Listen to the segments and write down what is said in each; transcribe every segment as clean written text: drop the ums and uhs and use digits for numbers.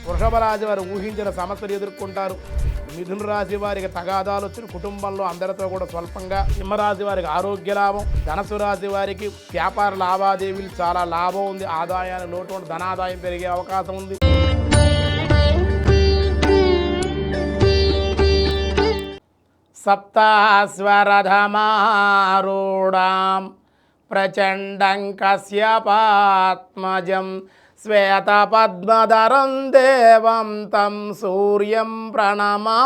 వృషభ రాశి వారు ఊహించిన సమస్యలు ఎదుర్కొంటారు. మిథున రాశి వారికి తగాదాలు వచ్చిన కుటుంబంలో అందరితో కూడా స్వల్పంగా. సింహరాశి వారికి ఆరోగ్య లాభం. ధనస్సు రాశి వారికి వ్యాపార లావాదేవీలు చాలా లాభం ఉంది. ఆదాయాన్ని లోటు ధనాదాయం పెరిగే అవకాశం ఉంది. సప్తాస్వరథమారూఢాం ప్రచండం కశ్యపాత్మజం శ్వేతపద్మధరం దేవం తం సూర్యం ప్రణమామ్యహం.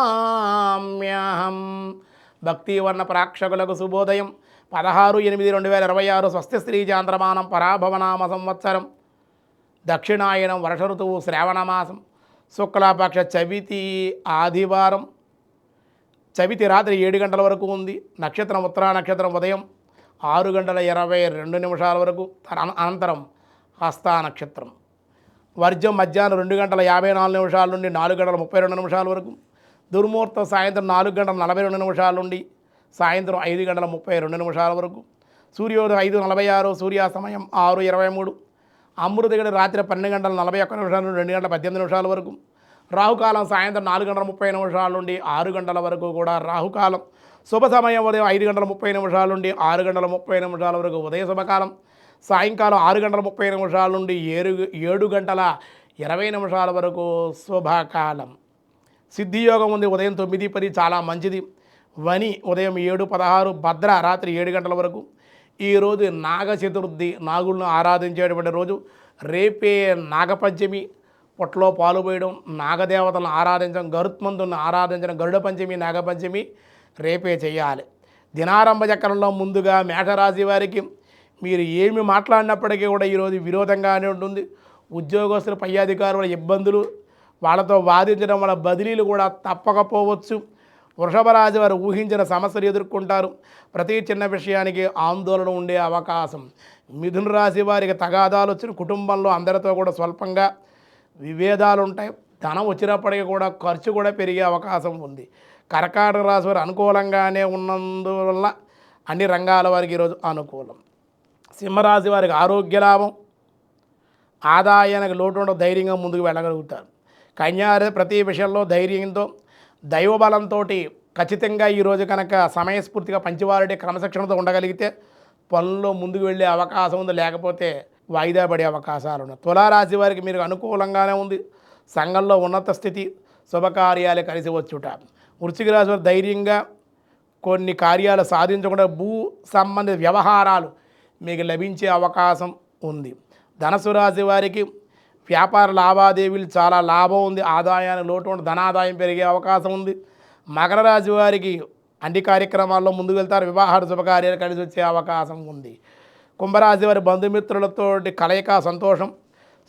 భక్తివర్ణ ప్రేక్షకులకు శుభోదయం. 16/8/2026 స్వస్తి శ్రీ చాంద్రమానం పరాభవనామ సంవత్సరం దక్షిణాయనం వర్ష ఋతువు శ్రావణమాసం శుక్లపక్ష చవితి ఆదివారం. చవితి రాత్రి 7 గంటల వరకు ఉంది. నక్షత్రం ఉత్తరా నక్షత్రం ఉదయం 6:22 వరకు, అనంతరం హస్తా నక్షత్రం. వర్జం మధ్యాహ్నం 2:54 నుండి 4:32 వరకు. దుర్ముహూర్తం సాయంత్రం 4:42 నుండి సాయంత్రం 5:32 వరకు. సూర్యోదయం 5:46, సూర్యాస్తమయం 6:23. అమృతగడి రాత్రి 12:41 నుండి 2:18 వరకు. రాహుకాలం సాయంత్రం 4:30 నుండి 6 గంటల వరకు కూడా రాహుకాలం. శుభ సమయం ఉదయం 5:30 నుండి 6:30 వరకు ఉదయ శుభకాలం. సాయంకాలం 6:30 నుండి 7:20 వరకు శుభకాలం. సిద్ధియోగం ఉంది ఉదయం 9:10 చాలా మంచిది. వని ఉదయం 7:16, భద్ర రాత్రి 7 గంటల వరకు. ఈరోజు నాగ చతుర్థి, నాగులను ఆరాధించేటువంటి రోజు. రేపే నాగపంచమి, పొట్టలో పాలు పోయడం, నాగదేవతలను ఆరాధించడం, గరుత్మంతులను ఆరాధించడం, గరుడ పంచమి, నాగపంచమి రేపే చేయాలి. దినారంభ చక్రంలో ముందుగా మేషరాశి వారికి మీరు ఏమి మాట్లాడినప్పటికీ కూడా ఈరోజు విరోధంగానే ఉంటుంది. ఉద్యోగస్తులు, పై అధికారుల ఇబ్బందులు, వాళ్ళతో వాదించడం వల్ల బదిలీలు కూడా తప్పకపోవచ్చు. వృషభ రాశి వారు ఊహించిన సమస్యలు ఎదుర్కొంటారు. ప్రతి చిన్న విషయానికి ఆందోళన ఉండే అవకాశం. మిథున రాశి వారికి తగాదాలు వచ్చిన కుటుంబంలో అందరితో కూడా స్వల్పంగా విభేదాలు ఉంటాయి. ధనం వచ్చినప్పటికీ కూడా ఖర్చు కూడా పెరిగే అవకాశం ఉంది. కర్కాటక రాశి వారు అనుకూలంగానే ఉన్నందువల్ల అన్ని రంగాల వారికి ఈరోజు అనుకూలం. సింహరాశి వారికి ఆరోగ్య లాభం. ఆదాయానికి లోటు ధైర్యంగా ముందుకు వెళ్ళగలుగుతారు. కన్యారాశి ప్రతి విషయంలో ధైర్యంతో, దైవబలంతో ఖచ్చితంగా ఈరోజు కనుక సమయస్ఫూర్తిగా పంచవారిటీ క్రమశిక్షణతో ఉండగలిగితే పనుల్లో ముందుకు వెళ్ళే అవకాశం ఉంది. లేకపోతే వాయిదా పడే అవకాశాలు ఉన్నాయి. తులారాశి వారికి మీరు అనుకూలంగానే ఉంది. సంఘంలో ఉన్నత స్థితి, శుభకార్యాలు కలిసి వచ్చుట. వృశ్చిక రాశి వారు ధైర్యంగా కొన్ని కార్యాలు సాధించకుండా భూ సంబంధిత వ్యవహారాలు మీకు లభించే అవకాశం ఉంది. ధనుసు రాశి వారికి వ్యాపార లావాదేవీలు చాలా లాభం ఉంది. ఆదాయానికి లోటు ధనాదాయం పెరిగే అవకాశం ఉంది. మకర రాశి వారికి అన్ని కార్యక్రమాల్లో ముందుకు వెళ్తారు. వివాహాలు శుభకార్యాలు కలిసి వచ్చే అవకాశం ఉంది. కుంభరాశి వారి బంధుమిత్రులతోటి కలయిక సంతోషం.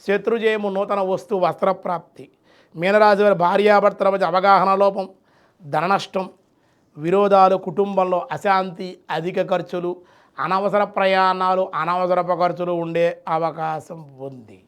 శత్రుజయము, నూతన వస్తు వస్త్రప్రాప్తి. మీనరాశి వారి భార్యాభర్తల మధ్య అవగాహన లోపం, ధన నష్టం, విరోధాలు, కుటుంబంలో అశాంతి, అధిక ఖర్చులు, అనవసర ప్రయాణాలు, అనవసరపు ఖర్చులు ఉండే అవకాశం ఉంది.